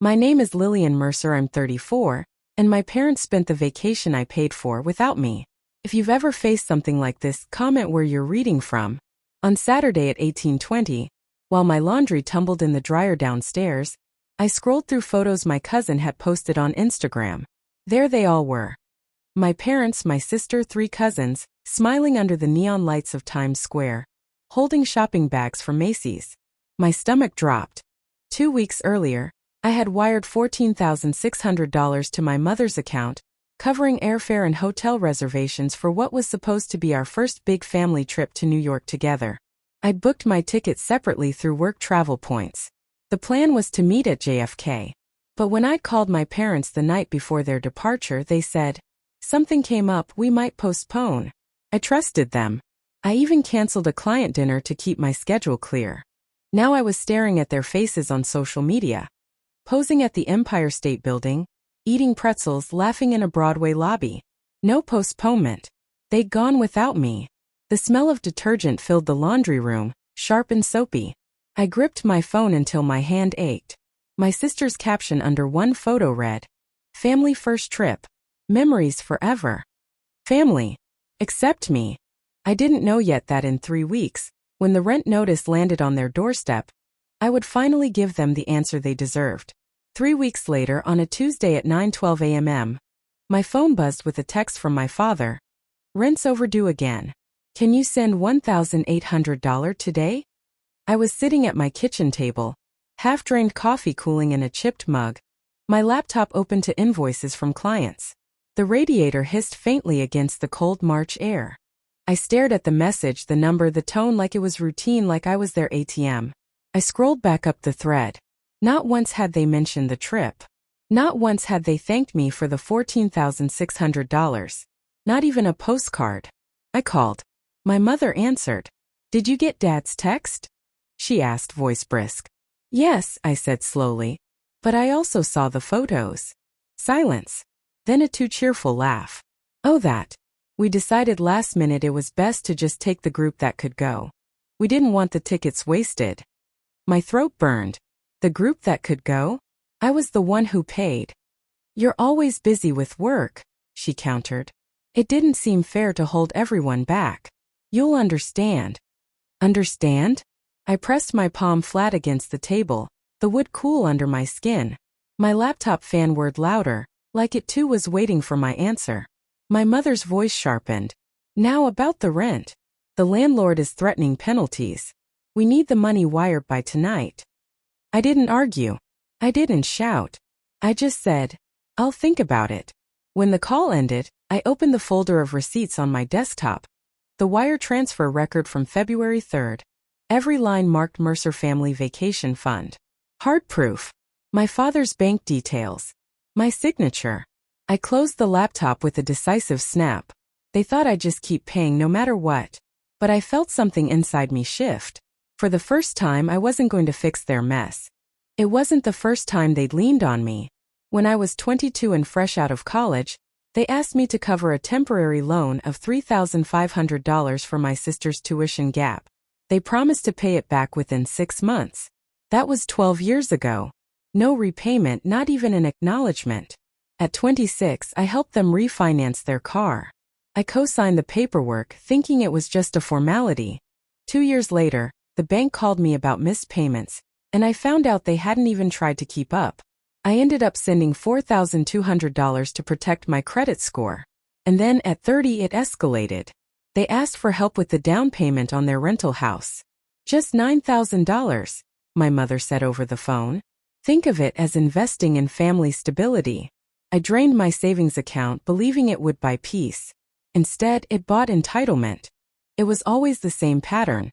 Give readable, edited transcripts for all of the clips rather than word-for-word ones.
My name is Lillian Mercer. I'm 34, and my parents spent the vacation I paid for without me. If you've ever faced something like this, comment where you're reading from. On Saturday at 18:20, while my laundry tumbled in the dryer downstairs, I scrolled through photos my cousin had posted on Instagram. There they all were. My parents, my sister, 3 cousins, smiling under the neon lights of Times Square, holding shopping bags from Macy's. My stomach dropped. 2 weeks earlier, I had wired $14,600 to my mother's account, covering airfare and hotel reservations for what was supposed to be our first big family trip to New York together. I'd booked my tickets separately through work travel points. The plan was to meet at JFK. But when I called my parents the night before their departure, they said, "Something came up, we might postpone." I trusted them. I even canceled a client dinner to keep my schedule clear. Now I was staring at their faces on social media, posing at the Empire State Building, eating pretzels, laughing in a Broadway lobby. No postponement. They'd gone without me. The smell of detergent filled the laundry room, sharp and soapy. I gripped my phone until my hand ached. My sister's caption under one photo read, "Family first trip. Memories forever. Family. Accept me." I didn't know yet that in 3 weeks, when the rent notice landed on their doorstep, I would finally give them the answer they deserved. 3 weeks later, on a Tuesday at 9:12 a.m., my phone buzzed with a text from my father. "Rent's overdue again. Can you send $1,800 today?" I was sitting at my kitchen table, half-drained coffee cooling in a chipped mug, my laptop open to invoices from clients. The radiator hissed faintly against the cold March air. I stared at the message, the number, the tone, like it was routine, like I was their ATM. I scrolled back up the thread. Not once had they mentioned the trip. Not once had they thanked me for the $14,600. Not even a postcard. I called. My mother answered. "Did you get Dad's text?" she asked, voice brisk. "Yes," I said slowly. "But I also saw the photos." Silence. Then a too cheerful laugh. "Oh, that. We decided last minute it was best to just take the group that could go. We didn't want the tickets wasted." My throat burned. The group that could go? I was the one who paid. "You're always busy with work," she countered. It didn't seem fair to hold everyone back. "You'll understand." Understand? I pressed my palm flat against the table, the wood cool under my skin. My laptop fan whirred louder, like it too was waiting for my answer. My mother's voice sharpened. "Now about the rent. The landlord is threatening penalties. We need the money wired by tonight." I didn't argue. I didn't shout. I just said, "I'll think about it." When the call ended, I opened the folder of receipts on my desktop. The wire transfer record from February 3rd. Every line marked Mercer Family Vacation Fund. Hard proof. My father's bank details. My signature. I closed the laptop with a decisive snap. They thought I'd just keep paying no matter what. But I felt something inside me shift. For the first time, I wasn't going to fix their mess. It wasn't the first time they'd leaned on me. When I was 22 and fresh out of college, they asked me to cover a temporary loan of $3,500 for my sister's tuition gap. They promised to pay it back within 6 months. That was 12 years ago. No repayment, not even an acknowledgement. At 26, I helped them refinance their car. I co-signed the paperwork, thinking it was just a formality. 2 years later, the bank called me about missed payments, and I found out they hadn't even tried to keep up. I ended up sending $4,200 to protect my credit score. And then, at 30, it escalated. They asked for help with the down payment on their rental house. "Just $9,000, my mother said over the phone. "Think of it as investing in family stability." I drained my savings account, believing it would buy peace. Instead, it bought entitlement. It was always the same pattern.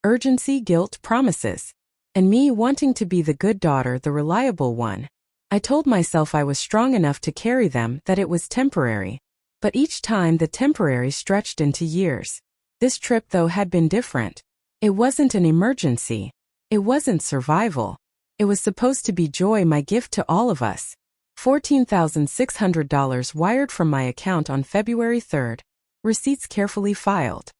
Urgency, guilt, promises. And me wanting to be the good daughter, the reliable one. I told myself I was strong enough to carry them, that it was temporary. But each time the temporary stretched into years. This trip, though, had been different. It wasn't an emergency. It wasn't survival. It was supposed to be joy, my gift to all of us. $14,600 wired from my account on February 3rd. Receipts carefully filed.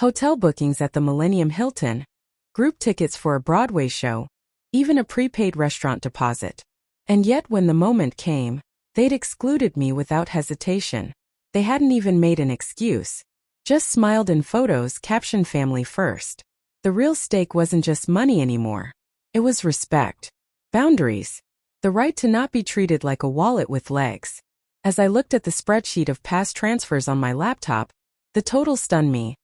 Hotel bookings at the Millennium Hilton. Group tickets for a Broadway show. Even a prepaid restaurant deposit. And yet when the moment came, they'd excluded me without hesitation. They hadn't even made an excuse. Just smiled in photos captioned family first. The real stake wasn't just money anymore. It was respect. Boundaries. The right to not be treated like a wallet with legs. As I looked at the spreadsheet of past transfers on my laptop, the total stunned me.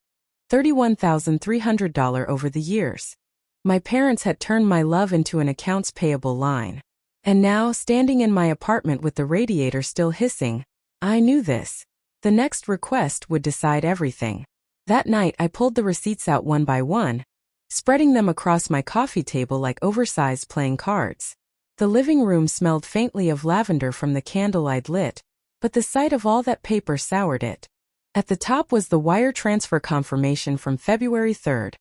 $31,300 over the years. My parents had turned my love into an accounts payable line. And now, standing in my apartment with the radiator still hissing, I knew this. The next request would decide everything. That night I pulled the receipts out one by one, spreading them across my coffee table like oversized playing cards. The living room smelled faintly of lavender from the candle I'd lit, but the sight of all that paper soured it. At the top was the wire transfer confirmation from February 3rd.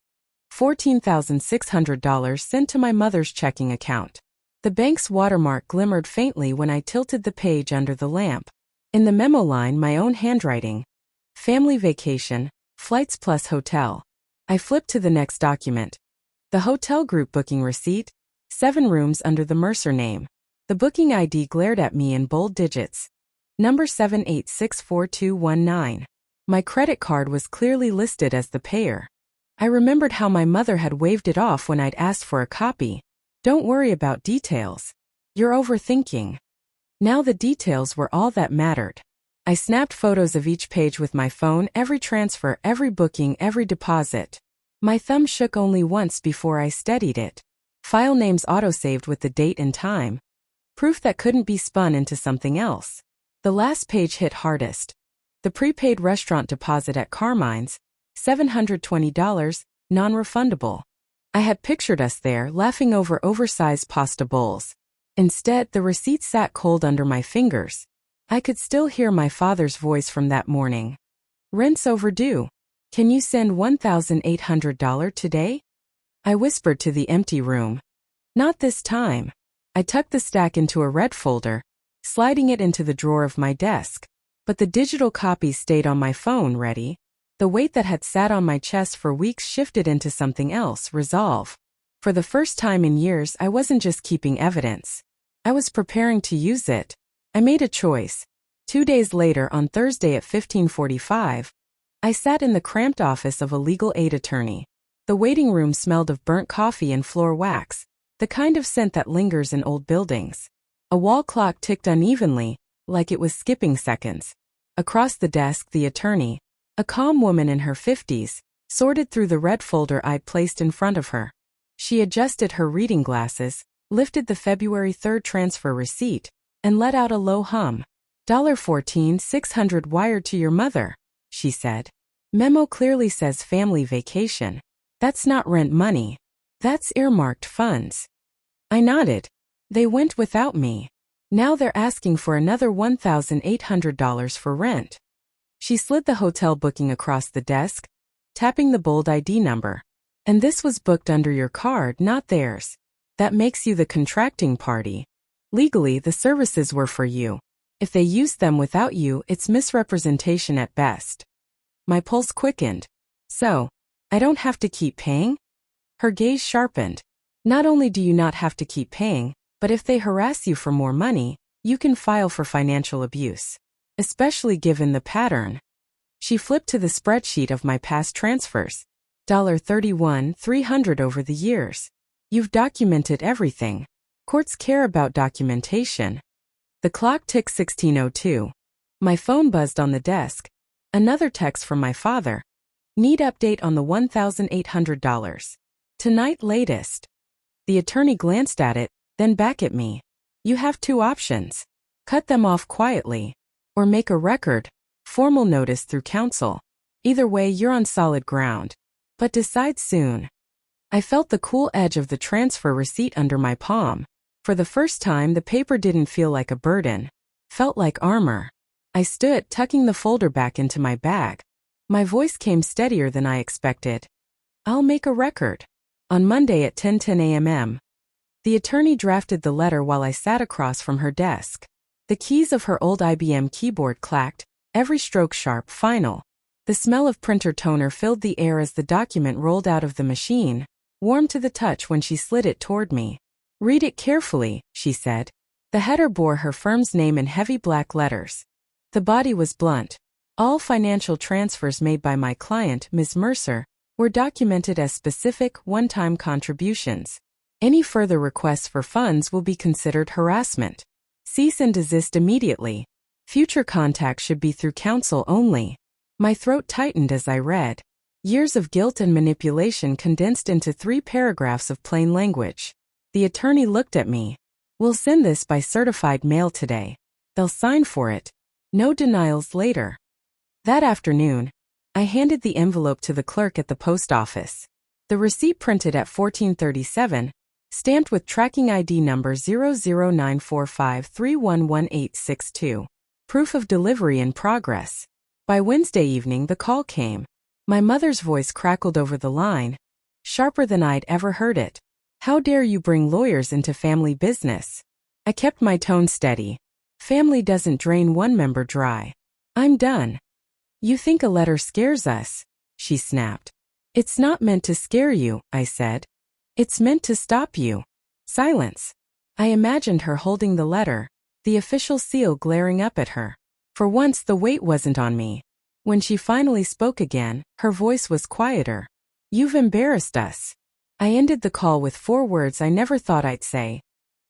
$14,600 sent to my mother's checking account. The bank's watermark glimmered faintly when I tilted the page under the lamp. In the memo line, my own handwriting. Family vacation, flights plus hotel. I flipped to the next document. The hotel group booking receipt, 7 rooms under the Mercer name. The booking ID glared at me in bold digits. Number 7864219. My credit card was clearly listed as the payer. I remembered how my mother had waved it off when I'd asked for a copy. Don't worry about details. You're overthinking. Now the details were all that mattered. I snapped photos of each page with my phone, every transfer, every booking, every deposit. My thumb shook only once before I steadied it. File names autosaved with the date and time. Proof that couldn't be spun into something else. The last page hit hardest. The prepaid restaurant deposit at Carmine's, $720, non-refundable. I had pictured us there, laughing over oversized pasta bowls. Instead, the receipt sat cold under my fingers. I could still hear my father's voice from that morning. Rent's overdue. Can you send $1,800 today? I whispered to the empty room. Not this time. I tucked the stack into a red folder, sliding it into the drawer of my desk. But the digital copy stayed on my phone, ready. The weight that had sat on my chest for weeks shifted into something else, resolve. For the first time in years, I wasn't just keeping evidence. I was preparing to use it. I made a choice. 2 days later, on Thursday at 15:45, I sat in the cramped office of a legal aid attorney. The waiting room smelled of burnt coffee and floor wax, the kind of scent that lingers in old buildings. A wall clock ticked unevenly, like it was skipping seconds. Across the desk, the attorney, a calm woman in her 50s, sorted through the red folder I'd placed in front of her. She adjusted her reading glasses, lifted the February 3rd transfer receipt, and let out a low hum. $14,600 wired to your mother, she said. Memo clearly says family vacation. That's not rent money. That's earmarked funds. I nodded. They went without me. Now they're asking for another $1,800 for rent. She slid the hotel booking across the desk, tapping the bold ID number. And this was booked under your card, not theirs. That makes you the contracting party. Legally, the services were for you. If they used them without you, it's misrepresentation at best. My pulse quickened. So, I don't have to keep paying? Her gaze sharpened. Not only do you not have to keep paying, but if they harass you for more money, you can file for financial abuse. Especially given the pattern. She flipped to the spreadsheet of my past transfers. $31,300 over the years. You've documented everything. Courts care about documentation. The clock ticked 16:02. My phone buzzed on the desk. Another text from my father. Need update on the $1,800. Tonight latest. The attorney glanced at it, then back at me. You have 2 options. Cut them off quietly. Or make a record, formal notice through counsel. Either way, you're on solid ground. But decide soon. I felt the cool edge of the transfer receipt under my palm. For the first time, the paper didn't feel like a burden. Felt like armor. I stood, tucking the folder back into my bag. My voice came steadier than I expected. I'll make a record. On Monday at 10:10 a.m. The attorney drafted the letter while I sat across from her desk. The keys of her old IBM keyboard clacked, every stroke sharp, final. The smell of printer toner filled the air as the document rolled out of the machine, warm to the touch when she slid it toward me. Read it carefully, she said. The header bore her firm's name in heavy black letters. The body was blunt. All financial transfers made by my client, Ms. Mercer, were documented as specific, one-time contributions. Any further requests for funds will be considered harassment. Cease and desist immediately. Future contact should be through counsel only. My throat tightened as I read. Years of guilt and manipulation condensed into 3 paragraphs of plain language. The attorney looked at me. We'll send this by certified mail today. They'll sign for it. No denials later. That afternoon, I handed the envelope to the clerk at the post office. The receipt printed at 1437, stamped with tracking ID number 00945311862. Proof of delivery in progress. By Wednesday evening the call came. My mother's voice crackled over the line, sharper than I'd ever heard it. How dare you bring lawyers into family business? I kept my tone steady. Family doesn't drain one member dry. I'm done. You think a letter scares us? She snapped. It's not meant to scare you, I said. It's meant to stop you. Silence. I imagined her holding the letter, the official seal glaring up at her. For once the weight wasn't on me. When she finally spoke again, her voice was quieter. You've embarrassed us. I ended the call with 4 words I never thought I'd say.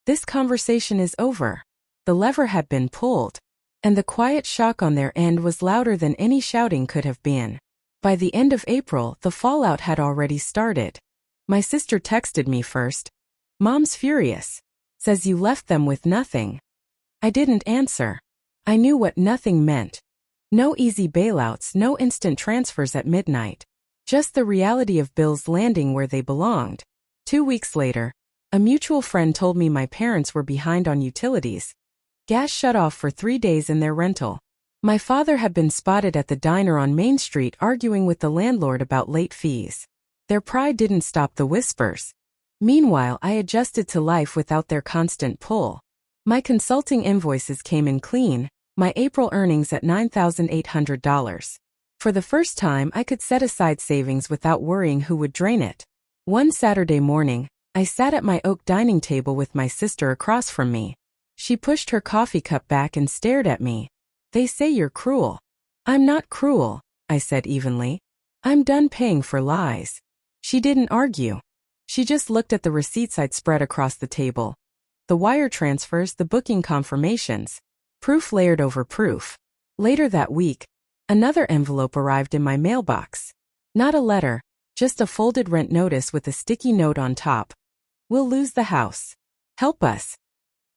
This conversation is over. The lever had been pulled, and the quiet shock on their end was louder than any shouting could have been. By the end of April, the fallout had already started. My sister texted me first. Mom's furious. Says you left them with nothing. I didn't answer. I knew what nothing meant. No easy bailouts, no instant transfers at midnight. Just the reality of bills landing where they belonged. 2 weeks later, a mutual friend told me my parents were behind on utilities. Gas shut off for 3 days in their rental. My father had been spotted at the diner on Main Street arguing with the landlord about late fees. Their pride didn't stop the whispers. Meanwhile, I adjusted to life without their constant pull. My consulting invoices came in clean, my April earnings at $9,800. For the first time, I could set aside savings without worrying who would drain it. One Saturday morning, I sat at my oak dining table with my sister across from me. She pushed her coffee cup back and stared at me. They say you're cruel. I'm not cruel, I said evenly. I'm done paying for lies. She didn't argue. She just looked at the receipts I'd spread across the table. The wire transfers, the booking confirmations. Proof layered over proof. Later that week, another envelope arrived in my mailbox. Not a letter, just a folded rent notice with a sticky note on top. We'll lose the house. Help us.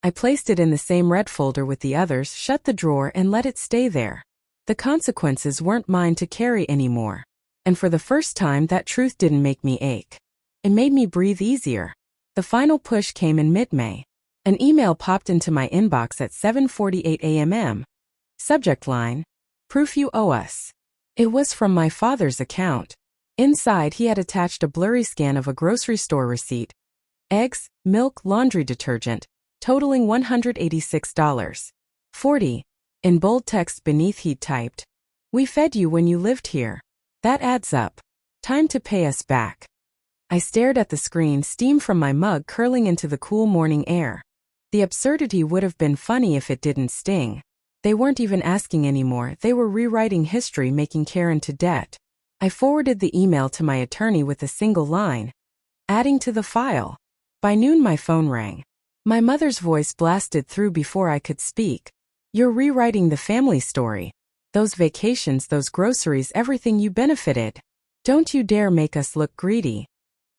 I placed it in the same red folder with the others, shut the drawer and let it stay there. The consequences weren't mine to carry anymore. And for the first time that truth didn't make me ache. It made me breathe easier. The final push came in mid-May. An email popped into my inbox at 7:48 a.m. Subject line, proof you owe us. It was from my father's account. Inside he had attached a blurry scan of a grocery store receipt. Eggs, milk, laundry detergent, totaling $186.40. In bold text beneath he'd typed, "We fed you when you lived here. That adds up. Time to pay us back." I stared at the screen, steam from my mug curling into the cool morning air. The absurdity would have been funny if it didn't sting. They weren't even asking anymore, they were rewriting history, making Karen into debt. I forwarded the email to my attorney with a single line. Adding to the file. By noon my phone rang. My mother's voice blasted through before I could speak. You're rewriting the family story. Those vacations, those groceries, everything you benefited. Don't you dare make us look greedy.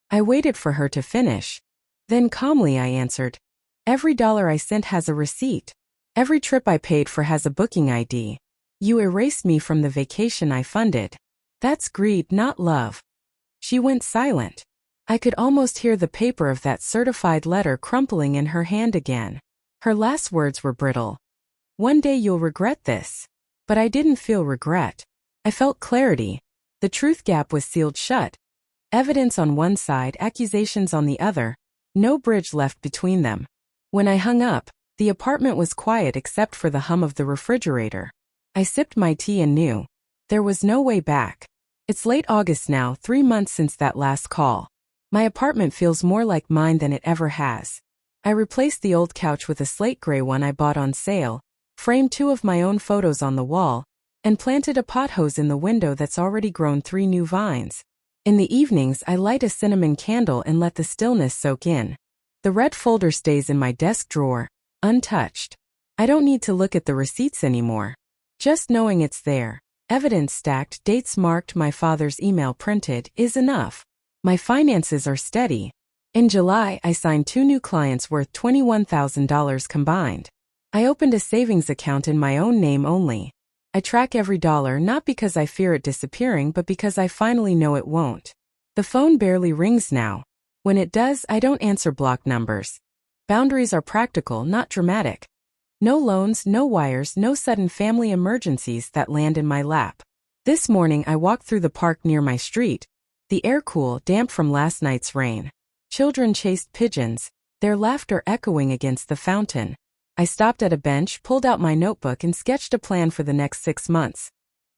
I waited for her to finish. Then calmly I answered. Every dollar I sent has a receipt. Every trip I paid for has a booking ID. You erased me from the vacation I funded. That's greed, not love. She went silent. I could almost hear the paper of that certified letter crumpling in her hand again. Her last words were brittle. One day you'll regret this. But I didn't feel regret. I felt clarity. The truth gap was sealed shut. Evidence on one side, accusations on the other. No bridge left between them. When I hung up, the apartment was quiet except for the hum of the refrigerator. I sipped my tea and knew. There was no way back. It's late August now, 3 months since that last call. My apartment feels more like mine than it ever has. I replaced the old couch with a slate gray one I bought on sale, framed 2 of my own photos on the wall, and planted a pothose in the window that's already grown 3 new vines. In the evenings, I light a cinnamon candle and let the stillness soak in. The red folder stays in my desk drawer, untouched. I don't need to look at the receipts anymore. Just knowing it's there, evidence stacked, dates marked, my father's email printed, is enough. My finances are steady. In July, I signed 2 new clients worth $21,000 combined. I opened a savings account in my own name only. I track every dollar not because I fear it disappearing but because I finally know it won't. The phone barely rings now. When it does, I don't answer blocked numbers. Boundaries are practical, not dramatic. No loans, no wires, no sudden family emergencies that land in my lap. This morning I walked through the park near my street. The air cool, damp from last night's rain. Children chased pigeons, their laughter echoing against the fountain. I stopped at a bench, pulled out my notebook and sketched a plan for the next 6 months.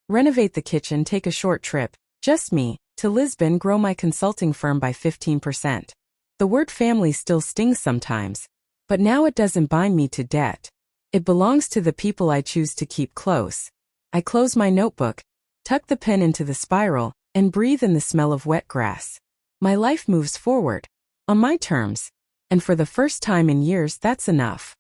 Renovate the kitchen, take a short trip, just me, to Lisbon, grow my consulting firm by 15%. The word family still stings sometimes, but now it doesn't bind me to debt. It belongs to the people I choose to keep close. I close my notebook, tuck the pen into the spiral, and breathe in the smell of wet grass. My life moves forward, on my terms, and for the first time in years that's enough.